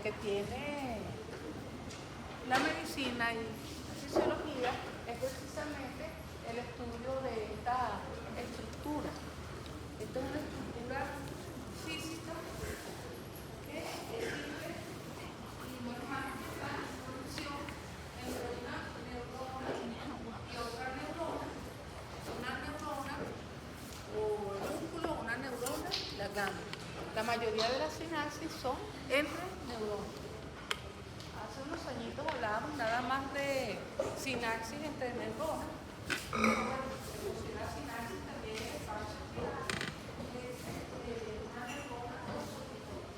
que tiene la medicina y la fisiología es precisamente el estudio de esta estructura. Esta es una estructura física que es libre y normal la conexión entre una neurona y otra neurona. Una neurona o el músculo, una neurona, la gama. La mayoría de las sinapsis son entre neuronas. Hace unos añitos hablábamos nada más de sinapsis entre neuronas. La sinapsis también es parte de una neurona o subneurona.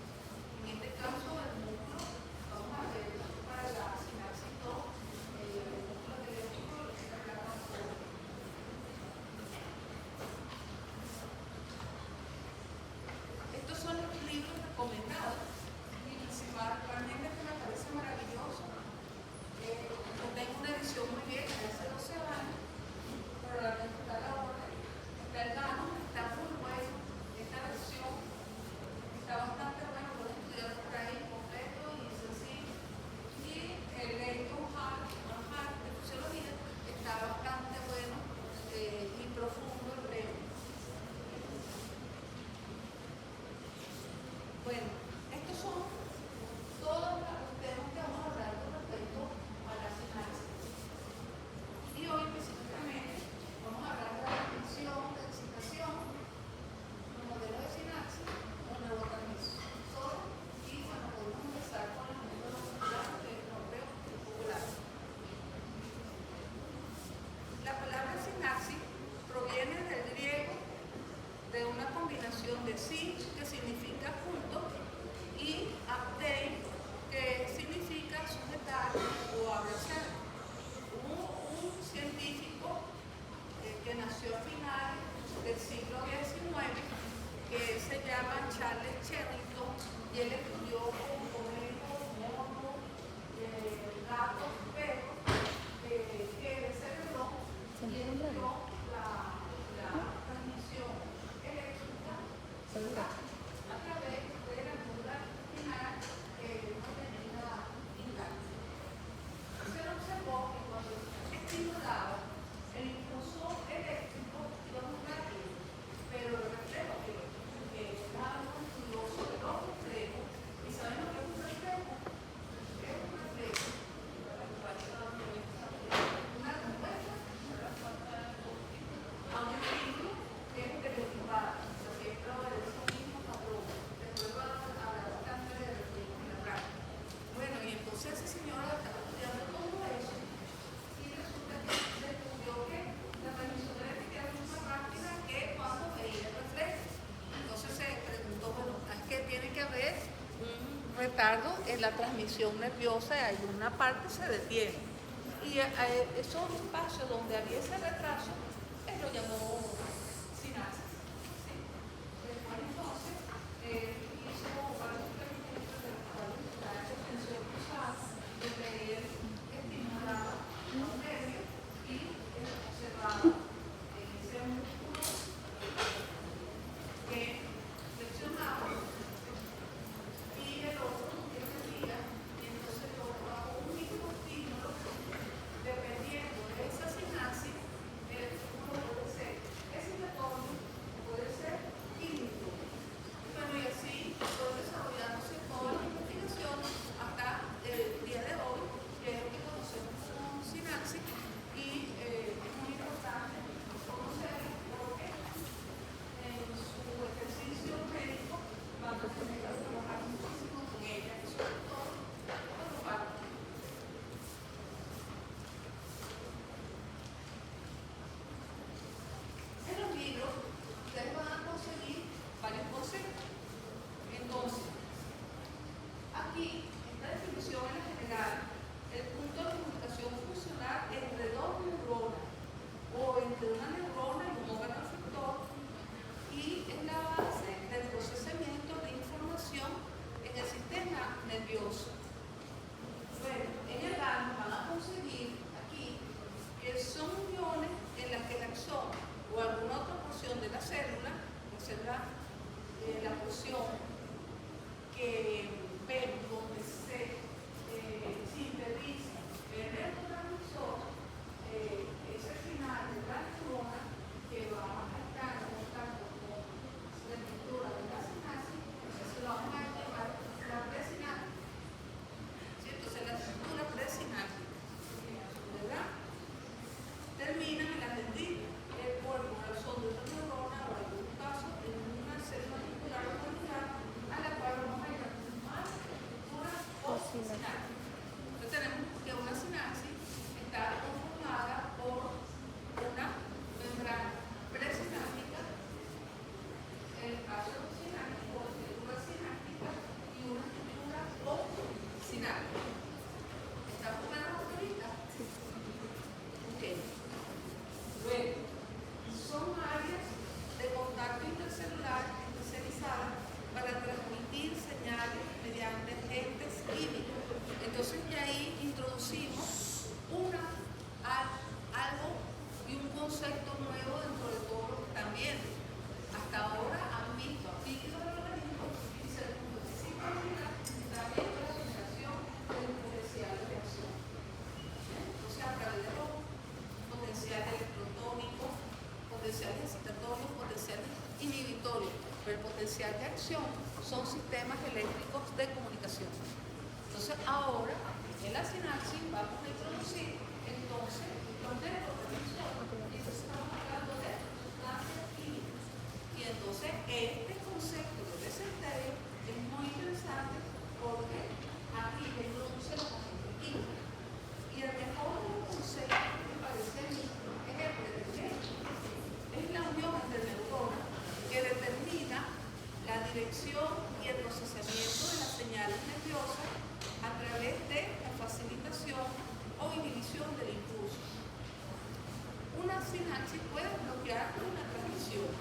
En este caso, el músculo, vamos a ver para la sinapsis 2, el músculo eléctrico y la placa motora. Estos son los libros recomendados y principalmente que me parece maravilloso. Yo tengo una edición muy vieja de hace 12 años, pero la tengo que dar ahora. Está el Gano, está muy bueno. Esta versión está bastante buena, puedo estudiar por ahí completo y sencillo. Y el Leighton Hart de fisiología está bastante bueno y profundo el tema. Bueno, estos son todos los temas que vamos a hablar con respecto a la sinapsis. Y hoy específicamente vamos a hablar de la definición, de excitación, los modelos de sinapsis, los neurotransmisores y bueno, podemos empezar con el método muscular del nombre popular. La palabra sinapsis proviene del griego de una combinación de sin, que significa junto, y aptei, que significa sujetar o abrazar. Hubo un científico que nació a finales del siglo XIX, que se llama Charles Charrington, y él estudió con conejos, monos, gatos, perros, que desarrolló y estudió la transmisión eléctrica a través de la médula espinal no tenía intacta. Se observó que cuando se estimulaba el impulso eléctrico iba muy rápido, pero el reflejo que era algo curioso de los reflejos, y saben lo que es un reflejo, es un reflejo, una respuesta a un estímulo que es estereotipado, o sea, siempre obedece el mismo patrón. Después va a hablar bastante de reflejos en la práctica. Bueno, y entonces ese señor estaba estudiando todo eso y resulta que descubrió que la transmisión eléctrica era mucho más rápida que cuando veía el reflejo. Entonces se preguntó, bueno, es que tiene que haber un retardo en la transmisión nerviosa y alguna parte se detiene. Y esos espacios donde había ese retraso, él lo llamó sinapsis. ¿Sí? Después entonces hizo varios experimentos de los cuales está la extensión cruzada, donde él estimulaba un nervio y observaba en ese músculo que flexionaba y el otro que metía, y entonces bajo un mismo estímulo, dependiendo de esa sinapsis, el estímulo puede ser excitatorio, puede ser químico. Bueno, y así fue desarrollándose toda la investigación hasta el día de hoy, que es lo que conocemos como sinapsis, y es muy importante conocerlo porque en su ejercicio médico van a tener que trabajar muchísimo con ella, y sobre todo con los padres. En los libros ustedes van a conseguir varios conceptos. Entonces, aquí, esta definición en general, el punto de comunicación funcional entre dos neuronas o entre una neurona y un órgano efector, y es la base del procesamiento de información en el sistema nervioso. Bueno, en el GAN van a conseguir aquí que son uniones en las que el axón o alguna otra porción de la célula, la porción que vemos donde sinapsis. Entonces tenemos que una sinapsis está conformada por una membrana presináptica, el ácido sináptico, la estructura sináptica y una estructura postsináptica. ¿Estamos claros ahorita? Sí. Ok. Luego, son áreas de contacto intercelular especializadas para transmitir señales mediante agentes químicos. Entonces ya ahí introducimos algo y un concepto nuevo dentro de todo lo que están viendo. Hasta ahora han visto líquidos del organismo y segundo, ciclosidad, también la generación del potencial de reacción. Entonces a través de los potenciales electrotónicos, potenciales excitatorios, potenciales inhibitorios, pero el potencial de acción son sistemas eléctricos de comunicación. Entonces ahora en la sinapsis vamos a introducir entonces los neurotransmisores. Y entonces estamos hablando de sustancias químicas. Y entonces este concepto de desenterio es muy interesante porque aquí le introduce los agentes químicos. Y el mejor concepto que me parece a mí es el pretendente. Es la unión entre neuronas que determina la dirección y el procesamiento de las señales nerviosas a través de la facilitación o inhibición del impulso. Una sinapsis puede bloquear una transmisión,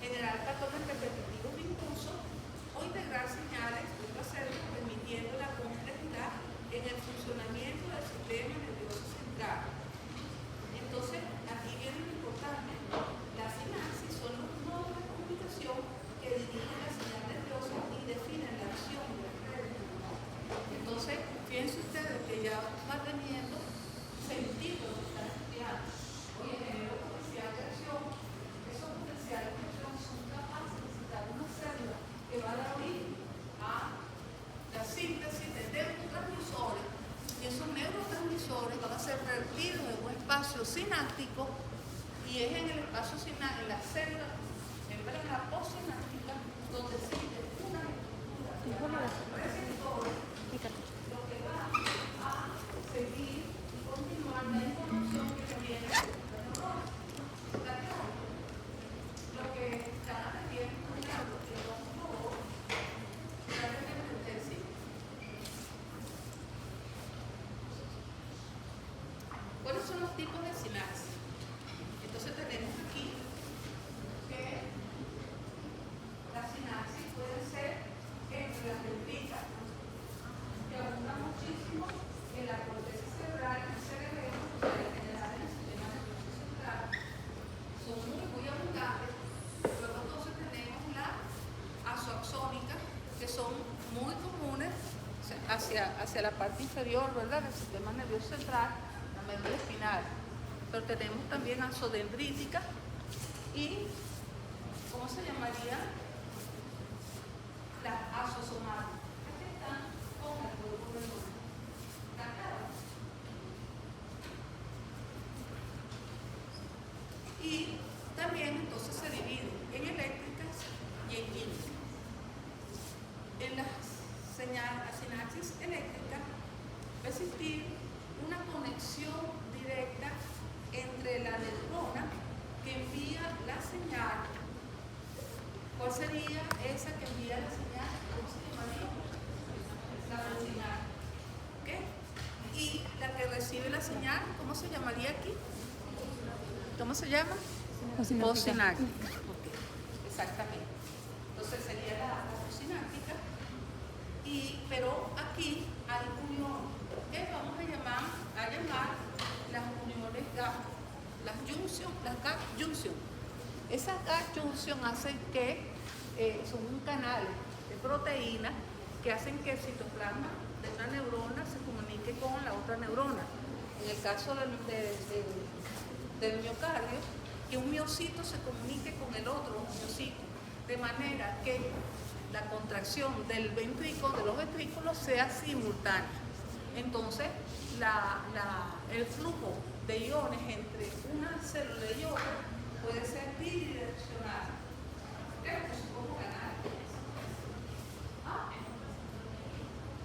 generar patrones repetitivos de impulso o integrar señales intracélulas permitiendo la complejidad en el funcionamiento del sistema nervioso central. Entonces, aquí viene lo importante. Las sinapsis son los nodos de comunicación que dirigen la señal nerviosa y definen la acción de las redes neuronales. Entonces, fíjense ustedes que ya va teniendo sentido lo que están estudiando. Oye, genera potencial de acción. Esos potenciales de acción son capaces de citar una célula que va a dar origen a la síntesis de neurotransmisores. Y esos neurotransmisores van a ser vertidos en un espacio sináptico y es en el espacio sináptico, en la célula, en la postsináptica, donde existe una estructura de receptores, lo que va a seguir y continuar la información que viene de la neurona. ¿Está claro? Lo que están aprendiendo es algo que no puedo realmente decir. ¿Cuáles son los tipos de sinapsis? Entonces tenemos aquí que la sinapsis puede ser entre las dendritas, que abundan muchísimo en la corteza cerebral, en el cerebelo, en general en el sistema nervioso central. Son muy abundantes. Luego entonces tenemos la azoaxónica, que son muy comunes hacia la parte inferior, ¿verdad?, del sistema nervioso central, la médula espinal. Pero tenemos también azodendrítica y, ¿cómo se llamaría? Las azosomáticas. Aquí están con el cuerpo neuronal. ¿Está claro? Y también entonces se dividen en eléctricas y en químicas. En las sinapsis eléctricas va a existir una conexión directa entre la neurona que envía la señal. ¿Cuál sería esa que envía la señal? ¿Cómo se llamaría? La señal. ¿Ok? Y la que recibe la señal, ¿cómo se llamaría aquí? ¿Cómo se llama? Postsináptica. Okay. Exactamente. Entonces sería la postsináptica. Pero aquí hay uniones que vamos a llamar las uniones GAP, las GAP junction. Esas GAP junction hacen que son canales de proteínas que hacen que el citoplasma de una neurona se comunique con la otra neurona. En el caso del miocardio, que un miocito se comunique con el otro miocito, de manera que la contracción del ventrículo, de los ventrículos, sea simultánea. Entonces, el flujo de iones entre una célula y otra puede ser bidireccional. Esto es como canales.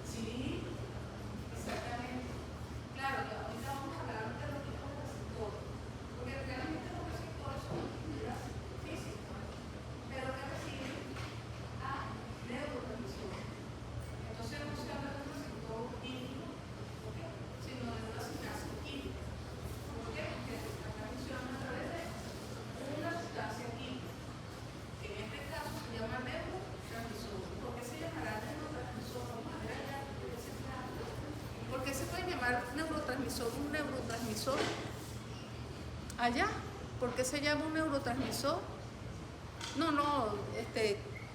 Sí, ¿Por qué se puede llamar neurotransmisor un neurotransmisor? Allá, ¿por qué se llama un neurotransmisor? No,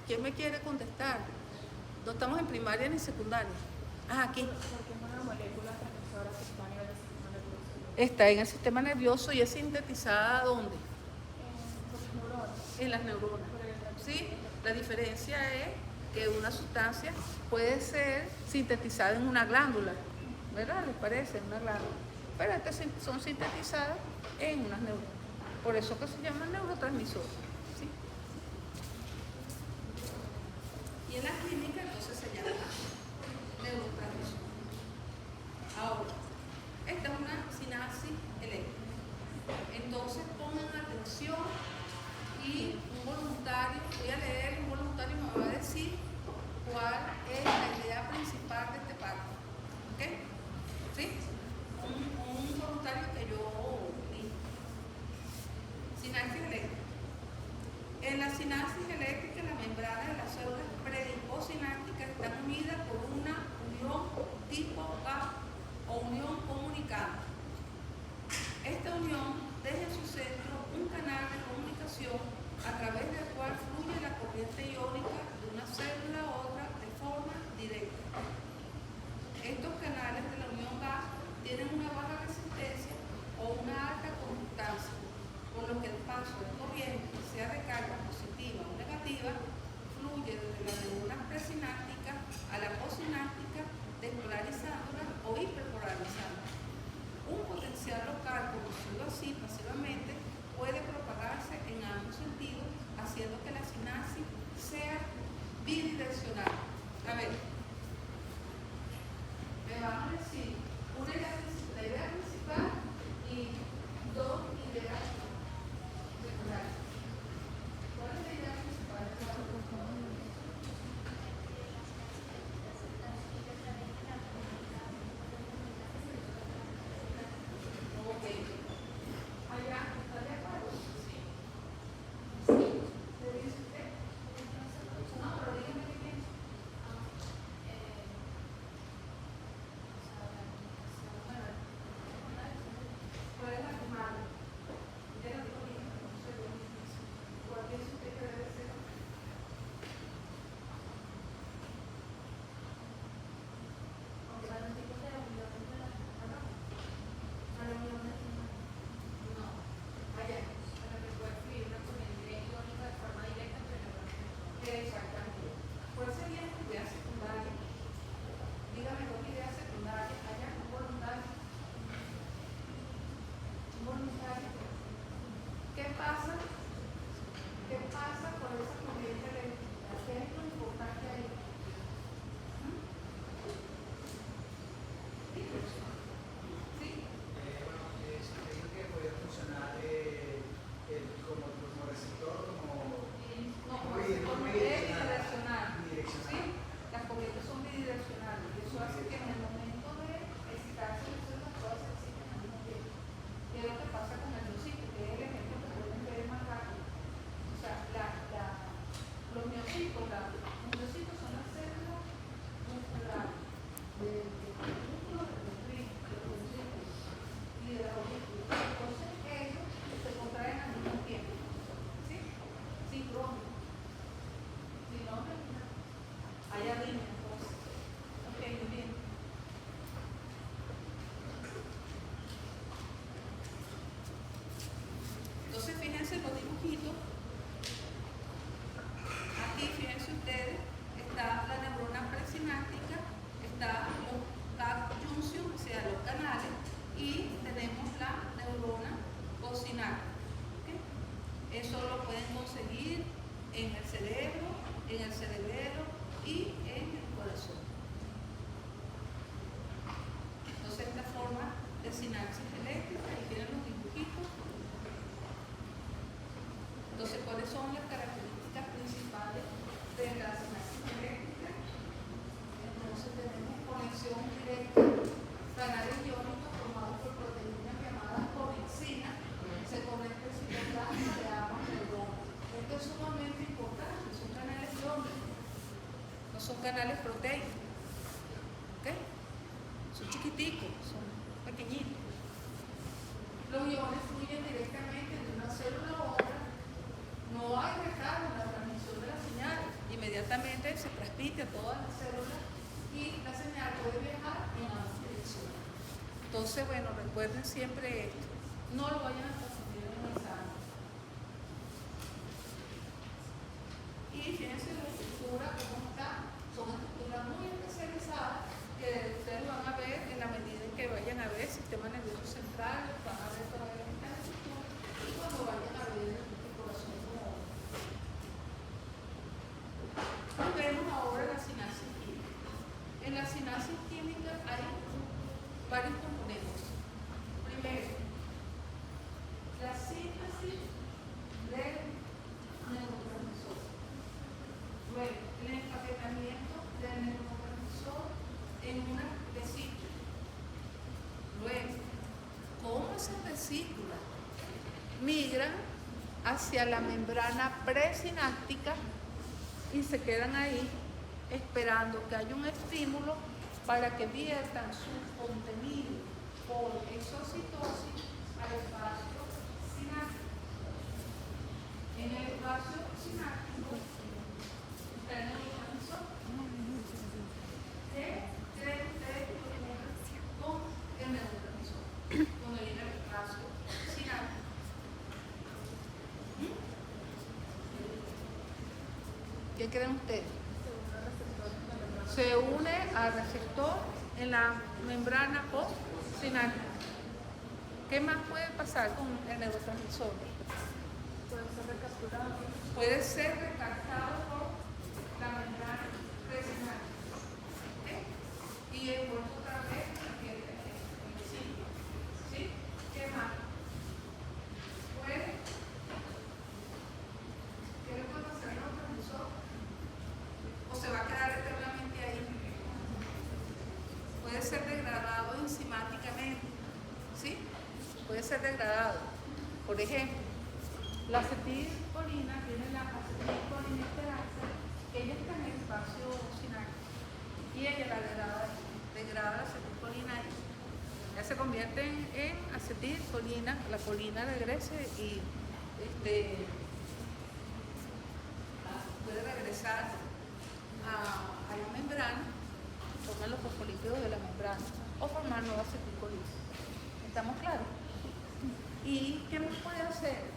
¿quién me quiere contestar? No estamos en primaria ni secundaria. Aquí. Porque es una molécula transmisora que está a nivel del sistema nervioso. Está en el sistema nervioso y es sintetizada ¿dónde? Por las neuronas. En las neuronas. ¿Sí? La diferencia es que una sustancia puede ser sintetizada en una glándula, ¿verdad? ¿Les parece? En una glándula. Pero estas son sintetizadas en unas neuronas. Por eso que se llama neurotransmisor. ¿Sí? Y en la clínica entonces se llama neurotransmisor. Ahora, esta es una sinapsis eléctrica. Entonces pongan atención y un voluntario, voy a leer, un voluntario me va a decir cuál es la idea principal de este pacto. ¿Ok? ¿Sí? Un voluntario que yo di. Sinapsis eléctrica. En la sinapsis eléctrica, la membrana de las células predisposinápticas están unidas por una unión tipo A o unión comunicante. Esta unión deja en su centro un canal de comunicación a través del cual fluye la corriente iónica de una célula a otra de forma directa. Estos canales de la unión A tienen una baja resistencia o una alta conductancia, por lo que el paso de corriente, sea de carga positiva o negativa, fluye desde las neuronas presinápticas a la posináptica, despolarizándolas o hiperpolarizándolas. Un potencial local, conocido así pasivamente, puede propagarse en ambos sentidos, haciendo que la sinapsis sea bidireccional. A ver, me van a decir una idea, la idea principal y dos ideas secundarias. ¿Cuál es la idea principal? Ok. Allá, ¿está de acuerdo? Sí. ¿Sí? ¿Le dice usted? No, pero dígame qué piensa. ¿Cuál es la primera? chiquiticos, son pequeñitos. Los iones fluyen directamente de una célula a otra. No hay recarga en la transmisión de la señal. Inmediatamente se transmite a todas las células y la señal puede viajar en ambas direcciones. Entonces, bueno, recuerden siempre esto. No lo vayan a confundir en el examen. Y fíjense la estructura, cómo está. Son estructuras muy especializadas que ustedes van a ver en la medida en que vayan a ver sistema nervioso central, van a ver todas estas estructuras y cuando vayan a ver el corazón como otro. Vemos ahora la sinapsis química. En la sinapsis química hay varios componentes. Primero, la síntesis del neurotransmisor. Luego, el empaquetamiento del neurotransmisor en una vesícula. Luego, cómo esas vesículas migran hacia la membrana presináptica y se quedan ahí esperando que haya un estímulo para que viertan su contenido por exocitosis al espacio sináptico. En el espacio sináptico está el neurotransmisor. ¿Qué creen ustedes que ocurre con el neurotransmisor cuando viene el espacio sináptico? ¿Qué creen ustedes? Se une al receptor en la membrana postsináptica. ¿Qué más puede pasar con el neurotransmisor? Puede ser recapturado. Puede ser recaptado por la membrana presináptica. ¿Okay? Y envuelto otra vez en el sitio. ¿Sí? ¿Qué más? ¿Qué le puede pasar al neurotransmisor? ¿O se va a quedar eternamente ahí? Puede ser degradado enzimáticamente. ¿Sí? Puede ser degradado. Por ejemplo, la acetilcolina tiene la acetilcolinesterasa, ella está en el espacio sináptico y ella la degrada la acetilcolina ahí. Ya se convierte en acetilcolina, la colina regresa y puede regresar a la membrana, formar los fosfolípidos de la membrana o formar nueva acetilcolina. ¿Estamos claros? ¿Y qué más puede hacer?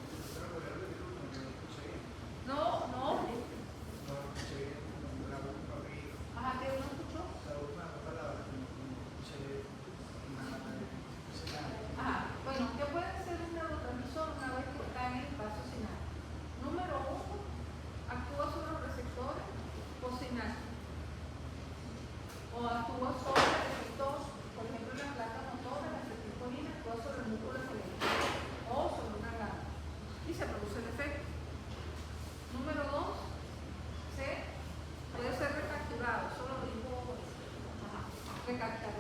No. Ajá, ¿qué uno escuchó? Ajá, bueno, ¿qué puede hacer un neurotransmisor una vez que está en el espacio sináptico? Número 1, actúa sobre los receptores postsinápticos. O actúa sobre el receptor, por ejemplo, en la placa motora, la acetilcolina actúa sobre el músculo esquelético o sobre una glándula y se produce el efecto. Número 2, puede ser recapturado, eso lo dijo, recaptado.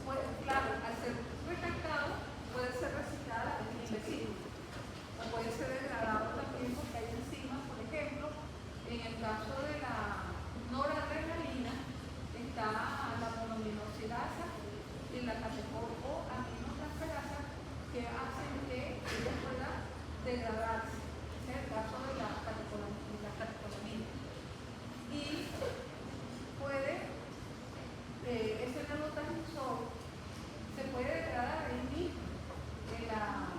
Pues, claro, al ser recaptado puede ser reciclada en el vesícula o puede ser degradado también porque hay enzimas, por ejemplo, en el caso de la noradrenalina está la monoaminoxidasa y la catecol-O-aminotransferasa que hacen que ella pueda degradarse. Es el caso de la catecolamina. Y puede, ese neurotransmisor se puede degradar ahí mismo, en la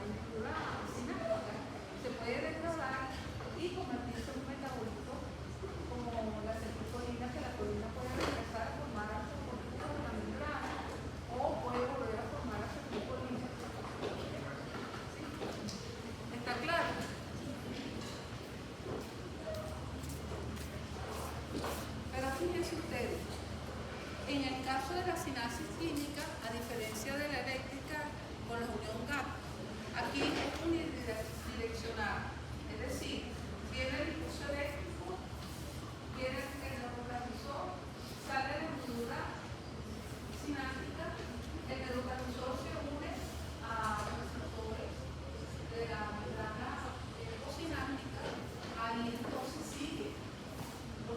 estructura sináptica. Se puede degradar y convertirse en un metabolito como la acetilcolina, que la colina puede regresar a formar acetilcolina en la membrana o puede volver a formar acetilcolina. ¿Sí? ¿Está claro? Pero fíjense ustedes, en el caso de la sinapsis química, a diferencia de la eléctrica con la unión GAP, aquí es unidireccional, es decir, viene el impulso eléctrico, viene el neurotransmisor, sale de la unidad sináptica, el neurotransmisor se une a los receptores de la membrana postsináptica, ahí entonces sigue los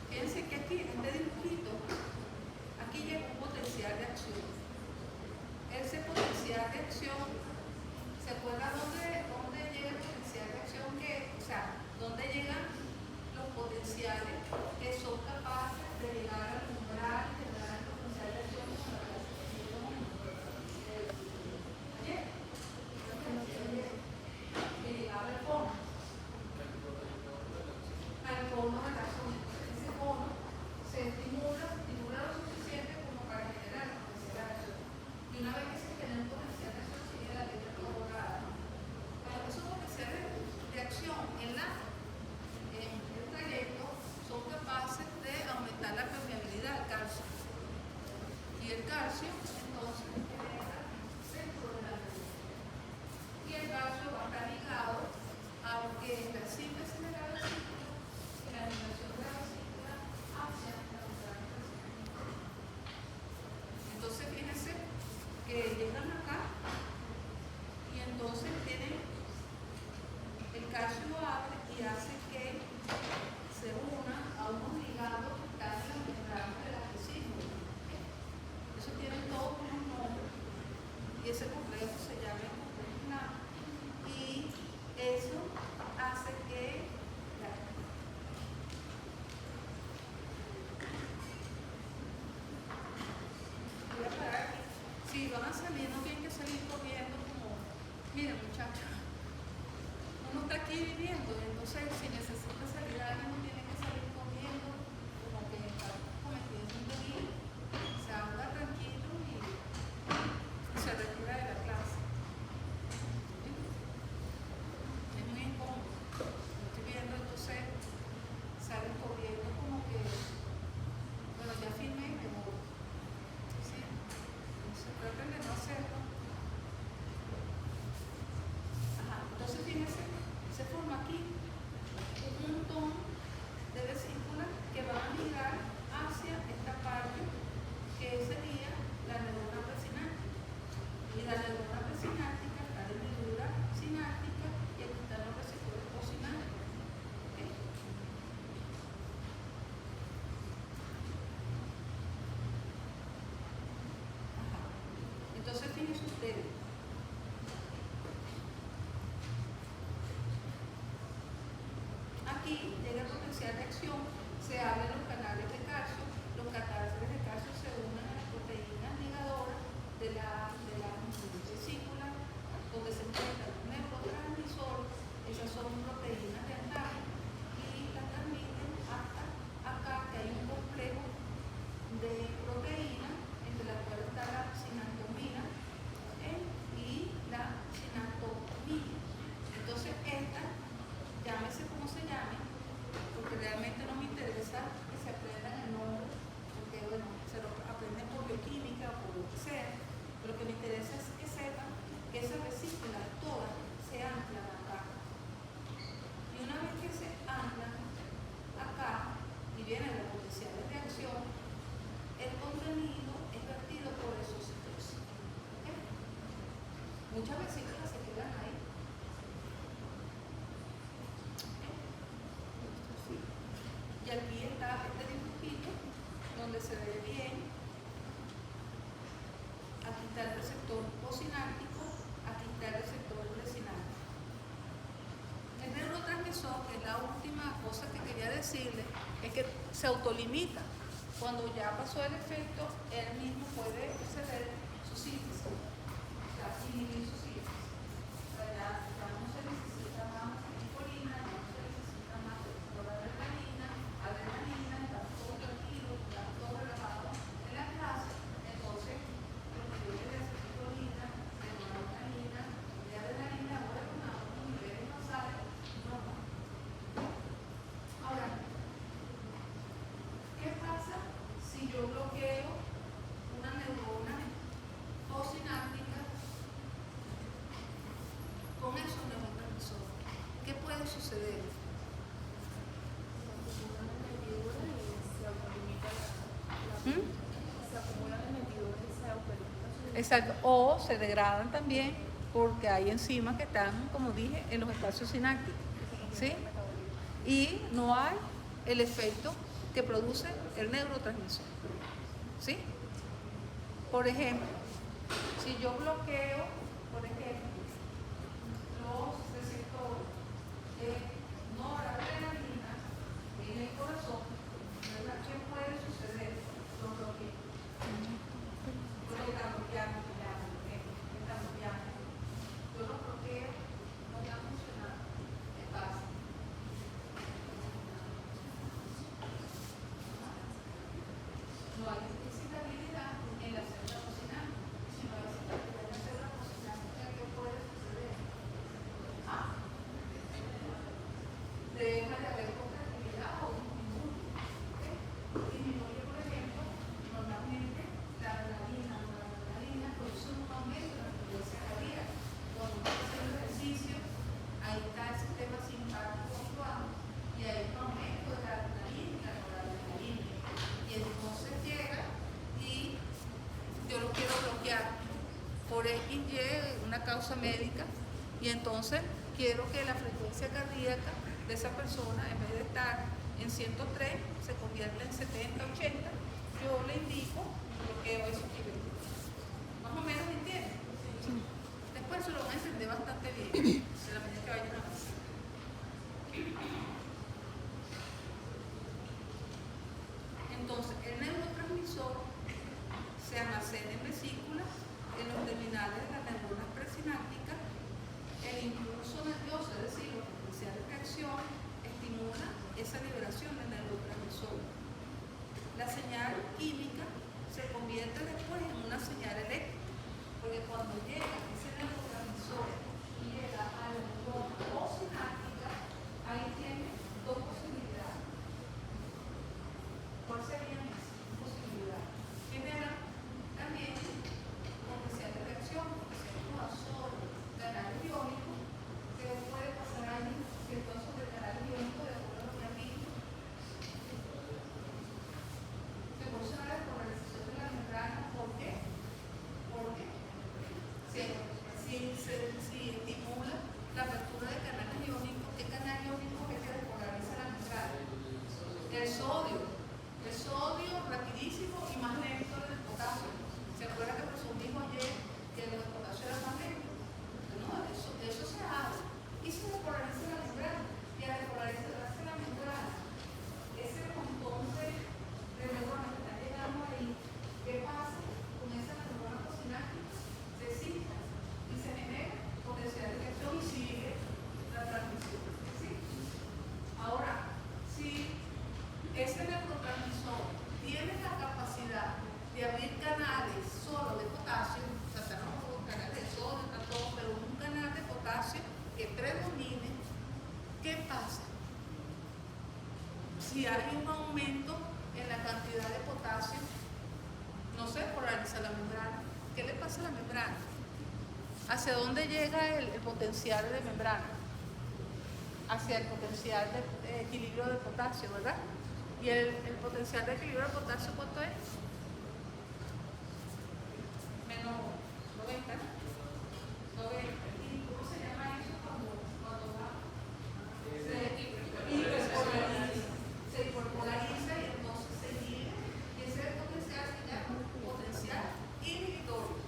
Fíjense que aquí en este dibujito, aquí llega un potencial de acción. Ese potencial de acción, ¿se acuerda dónde llega el potencial de acción? O sea, ¿dónde llegan los potenciales que son capaces de llegar al umbral y generar el potencial de acción con la clase que tuvimos ayer? Que llegaba al cono. Al cono de la zona. Ese cono se estimula lo suficiente como para generar el potencial de acción. Y una vez que se genera un potencial de acción, sigue la letra dorada. Pero esos potenciales de acción en el trayecto son capaces de aumentar la permeabilidad del calcio. Y el calcio, entonces, genera dentro de la neurona. Y el calcio va a estar ligado a lo que es la síntesis de la vesícula y la animación de la vesícula hacia la membrana intestinal. Entonces, fíjense que llegan acá y entonces tienen el calcio abre y hace que se una a unos ligados que están en las membranas de la vesícula. Eso tiene todos unos nombres y ese complejo se llama el complejo NAP y eso hace que voy a parar aquí. Si van a salir, no tienen que salir corriendo como, miren muchachos, uno está aquí viviendo, entonces si necesita salir alguien, no tiene que salir corriendo, como que está cometiendo un delito, se habla tranquilo y se retira de la clase. ¿Sí? Es muy incómodo. Lo estoy viendo, entonces salen corriendo como que, bueno, ya firmé y me voy. ¿Sí? Entonces traten de no hacerlo. Ajá, entonces fíjense, se forma aquí un montón de vesículas que van a migrar hacia esta parte que sería la neurona presináptica. Y la neurona presináptica está en la neurona sináptica y aquí están los receptores postsinápticos. ¿Okay? Ajá. Entonces fíjense ustedes. Aquí llega el potencial de acción, se abren los canales de calcio, los canales de calcio se unen a las proteínas ligadoras de la vesícula, donde se encuentran los neurotransmisores, esas son proteínas de anclaje, y las transmiten hasta acá, que hay un complejo de proteínas, entre las cuales está la sinactomina y la sinactomina. Entonces, esta, llámese como se llame, porque realmente no me interesa que se aprendan el nombre, porque bueno, se lo aprenden por bioquímica o por lo que sea, pero lo que me interesa es que sepan que esas vesículas todas se anclan acá. Y una vez que se anclan acá y vienen los potenciales de acción, el contenido es vertido por exocitosis. ¿Okay? Muchas vesículas se quedan ahí. Y aquí está este dibujito donde se ve bien. Aquí está el receptor postsináptico, aquí está el receptor presináptico. El neurotransmisor, que es la última cosa que quería decirles, es que se autolimita. Cuando ya pasó el efecto, él mismo puede exceder su síntesis, o sea, inhibir su síntesis. O sea, ya no se necesita más insulina, no se necesita más adrenalina, estamos todos tranquilos, estamos todos relajados en la clase, entonces los niveles de acetilcolina, de noradrenalina, de adrenalina, bueno, unos niveles basales normales. Ahora, ¿qué pasa si yo bloqueo una neurona postsináptica con esos neurotransmisores? ¿Qué puede suceder? Exacto, o se degradan también porque hay enzimas que están, como dije, en los espacios sinápticos, ¿sí? Y no hay el efecto que que produce el neurotransmisor. ¿Sí? Por ejemplo, si yo bloqueo, por ejemplo, los receptores de noradrenalina en el corazón, ¿verdad? ¿Qué puede suceder? Los bloqueo. Porque están bloqueando, están bloqueando. Yo los bloqueo, no está funcionando. ¿Qué pasa? No hay excitabilidad en la célula cocinante. Si no hay excitabilidad en la célula cocinante, ¿qué puede suceder? Deja de haber contractilidad o disminuye. ¿Okay? Disminuye, por ejemplo, normalmente la adrenalina produce un aumento de la frecuencia cardíaca. Cuando uno hace el ejercicio, ahí está el sistema simpático actuando y hay un aumento de la adrenalina y la noradrenalina. Y entonces llega y yo lo quiero bloquear por X, Y, una causa médica, y entonces quiero que la frecuencia cardíaca de esa persona, en vez de estar en 103, se convierta en 70, 80, yo le indico bloqueo esos niveles. Más o menos, ¿entienden? Después se lo van a entender bastante bien, de la medida que vayan avanzando. Entonces, el neurotransmisor se almacena en vesículas, en los terminales de las neuronas presinápticas. El impulso nervioso, es decir, los potenciales de reacción, estimula esa liberación del neurotransmisor. La señal química se convierte después en una señal eléctrica, porque cuando llega ese neurotransmisor y llega a la neurona postsináptica, ahí tiene dos posibilidades. ¿Cuál sería esa posibilidad? Primera, también potencial de reacción, potencial corazón, canal iónico, que puede pasar ahí, que entonces el canal iónico, de acuerdo a lo que han visto, se produce una despolarización de la membrana. ¿Por qué? Porque si estimula la apertura de canales iónicos, ¿qué canal iónico es el que despolariza la membrana? El sodio rapidísimo y más lento del potasio. ¿Se acuerdan que presumimos ayer que el potasio era más lento? No, eso se abre y se despolariza la membrana. Y al despolarizarse la membrana, ese montón de neuronas que están llegando ahí, ¿qué pasa con esa neurona postsináptica? Se excita y se genera potencial de reacción y sigue la transmisión. ¿Sí? Ahora, si ese neurotransmisor tiene la capacidad de abrir canales solo de potasio, o sea, no un canal de sodio, todo, pero un canal de potasio que predomine, ¿qué pasa? Si hay un aumento en la cantidad de potasio, no se polariza la membrana. ¿Qué le pasa a la membrana? ¿Hacia dónde llega el potencial de membrana? Hacia el potencial de equilibrio de potasio, ¿verdad? ¿Y el potencial de equilibrio de potasio cuánto es? Menos 90. 90. ¿Y cómo se llama eso cuando va? Se hiperpolariza y entonces se inhibe. Y ese potencial se llama potencial inhibitorio.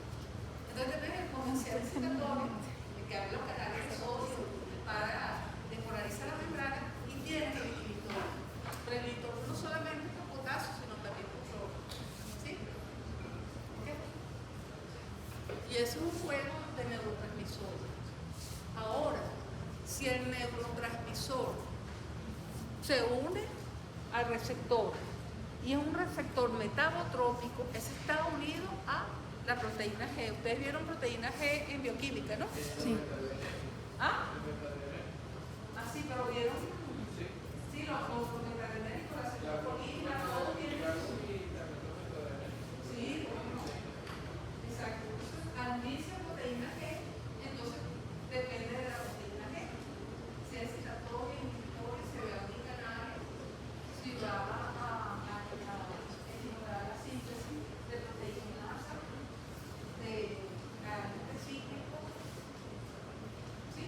Entonces ves el potencial excitatorio, el que abre los canales de sodio para despolarizar la membrana, y tiene el inhibitorio. Pero el inhibitorio no solamente es con potasio, sino también con sodio. ¿Sí? ¿Okay? Y eso es un juego de neurotransmisores. Ahora, si el neurotransmisor se une al receptor y es un receptor metabotrópico, ese está unido a la proteína G. Ustedes vieron proteína G en bioquímica, ¿no? Sí. ¿Ah? Sí, pero vieron. Sí, los metadrenéricos, la cetocolina, todo tiene. Sí, exacto. Entonces, al unirse a proteína G, entonces depende de la proteína G. Si es excitatorio, inhibitorio, se ve a un canal, si va a estimular la síntesis de proteínas de canal específico. ¿Sí?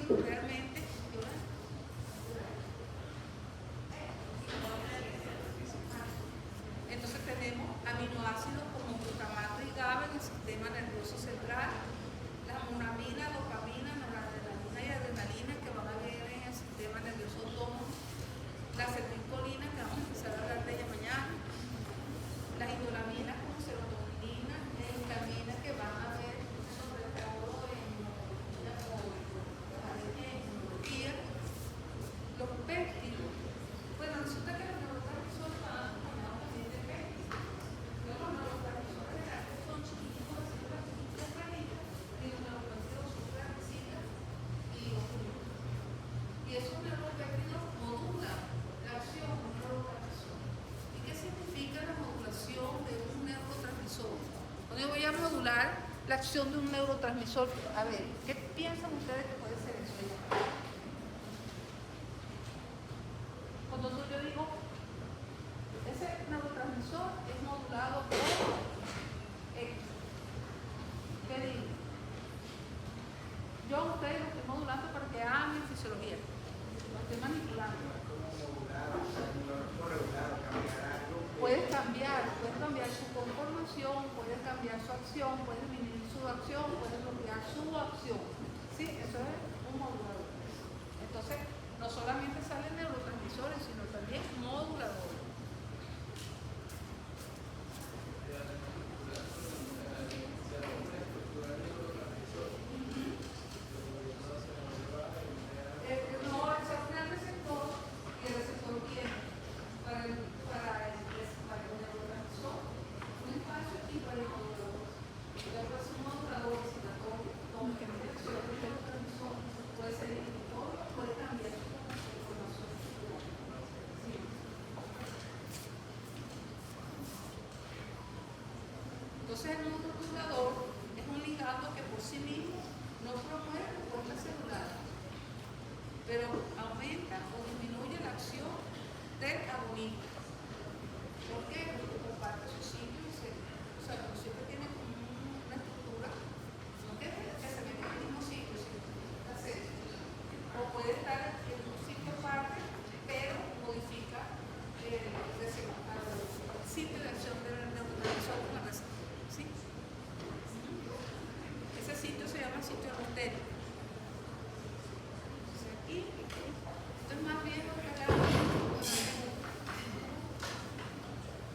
aminoácidos realmente. Entonces tenemos aminoácidos como glutamato y GABA en el sistema nervioso central, la monamina, dopamina, noradrenalina y adrenalina que van a ver en el sistema nervioso autónomo, la acetilcolina que vamos a empezar a hablar de ella mañana, las indolaminas como serotonina e histamina que van a ver sobre todo en neurología, los péptidos. Bueno, resulta que los neurotransmisores van acompañados también de péptidos. Los neurotransmisores son chiquitos, así las ranitas, y los neuropéptidos son grandecitas y oscuros. Y esos neuropéptidos modulan la acción de un neurotransmisor. ¿Y qué significa la modulación de un neurotransmisor? Cuando yo voy a modular la acción de un neurotransmisor, a ver, ¿qué piensan ustedes que puede ser eso? Cuando yo digo, ese neurotransmisor es modulado por X. ¿Qué digo? Yo a ustedes lo estoy modulando para que hagan fisiología. Lo estoy manipulando. Puedes cambiar su conformación, puedes cambiar su acción, puedes disminuir su acción, puedes bloquear su acción. ¿Sí? Eso es un modulador. Entonces, no solamente salen neurotransmisores, sino también moduladores. Entonces el modulador es un ligando que por sí mismo no promueve respuesta celular, pero aumenta o disminuye la acción del agonista. ¿Por qué? Porque comparte su sitio y o sea, como siempre tiene una estructura, no que se mete en el mismo sitio, sino que o puede estar en un sitio aparte, pero modifica el sitio de acción del neurotransmisor con la receptor. ¿Sí? Ese sitio se llama sitio arterial. Aquí, esto es más viejo que acá.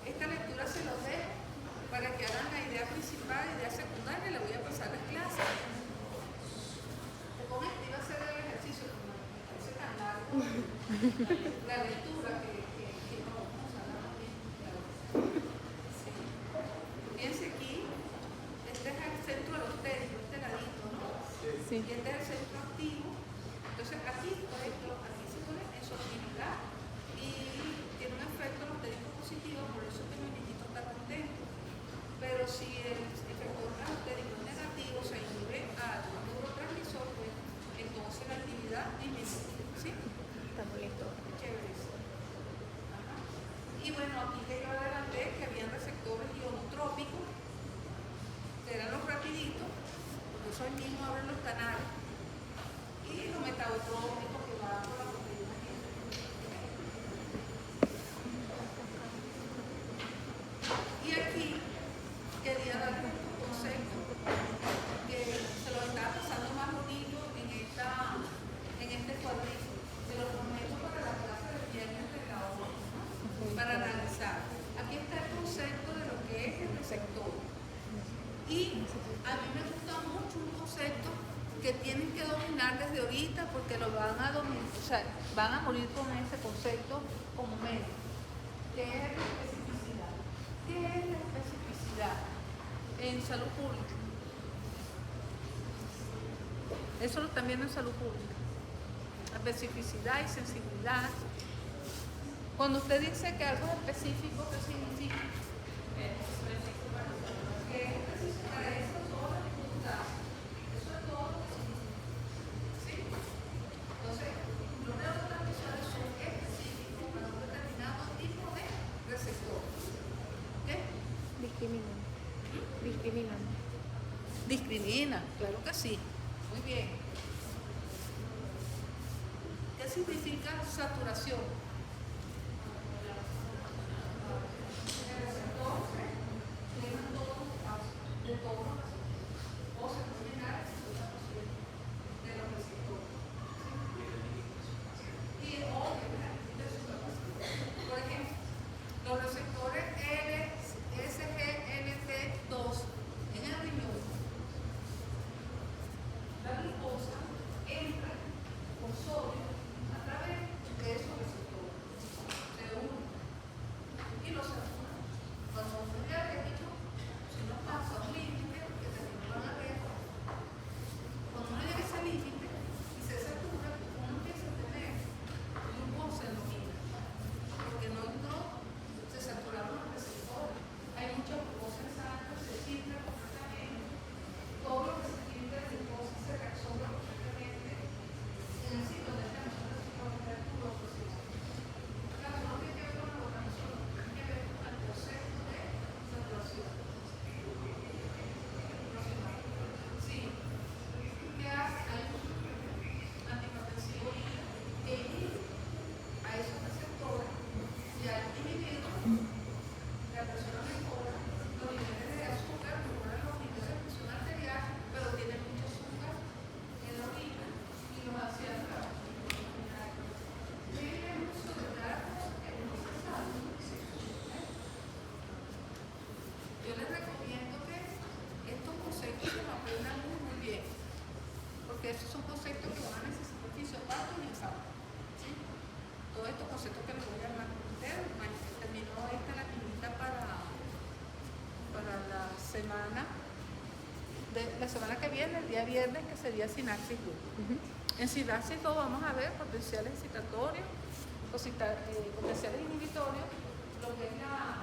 Esta lectura se los dejo para que hagan la idea principal, la idea secundaria, y le voy a pasar las clases. Con esto iba a hacer el ejercicio, como me parece tan largo la lectura que no vamos a hablar bien. Sí. Fíjense aquí, este es el centro alostérico, este ladito, ¿no? Sí. Y este es el centro activo. Entonces aquí, por ejemplo, aquí se pone en su actividad y tiene un efecto alostérico positivo, por eso que el muñequito está contento. Pero si el efecto alostérico es negativo, se inhibe al neurotransmisor, pues entonces la actividad disminuye. ¿Sí? Está muy lindo. Chévere eso. Ajá. Y bueno, aquí que yo adelanté que había receptores ionotrópicos, que eran los rapiditos, porque eso ahí mismo abren los canales, y los metabotrópicos que van por la proteína. Y aquí quería darles un concepto que se lo estaba pasando más bonito en este cuadrito. Se lo prometo para la clase del viernes de la hora, ¿no? Para analizar. Aquí está el concepto de lo que es el receptor. Y a mí me gusta mucho un concepto que tienen que dominar desde ahorita porque lo van a dominar, o sea, van a morir con ese concepto como medio. ¿Qué es la especificidad? ¿Qué es la especificidad en salud pública? Eso también en salud pública. Especificidad y sensibilidad. Cuando usted dice que algo es específico, ¿qué significa? Que es específico para eso todas las dificultades. Eso es todo lo que significa. ¿Sí? Entonces, los neurotransmisores son específicos para un determinado tipo de receptor. ¿Qué? Discriminan. Discriminan. Discrimina, claro que sí. Muy bien. significa saturación. El receptor llena todos los espacios, de todos los receptores, o se puede llenar el 50% de los receptores. Y obviamente, por ejemplo, los receptores SGLT2 en el riñón, la glucosa entra por sodio a través de esos receptores, se unen y los satura. Cuando uno es diabético, si no pasa un límite, que también lo van a ver, cuando uno llega a ese límite y se satura, uno empieza a tener glucosa en la orina, porque no se saturaron los receptores. Hay mucha glucosa en sangre, se filtra completamente, todo lo que se filtra de glucosa se reabsorbe completamente en el sitio donde estamos nosotros glucosa. Claro, no tiene que ver con la organización, tiene que ver con el proceso de saturación. Sí, ¿qué hace? Hay un antihipertensivo que inhibe a esos receptores y al inhibirlos la presión mejora, los niveles de azúcar mejoran los niveles de presión arterial, pero tienen mucho azúcar en la orina y los hace atrás. Miren el uso de datos en los cesados. Yo les recomiendo que estos conceptos se los aprendan muy bien, porque estos son conceptos que van a necesitar fisiopatos y exámenes. ¿Sí? Todos estos conceptos que les voy a hablar con ustedes, terminó esta la actividad para la semana que viene, el día viernes, que sería sinapsis 2. En sinapsis 2 vamos a ver potenciales excitatorios, potenciales inhibitorios, lo que es la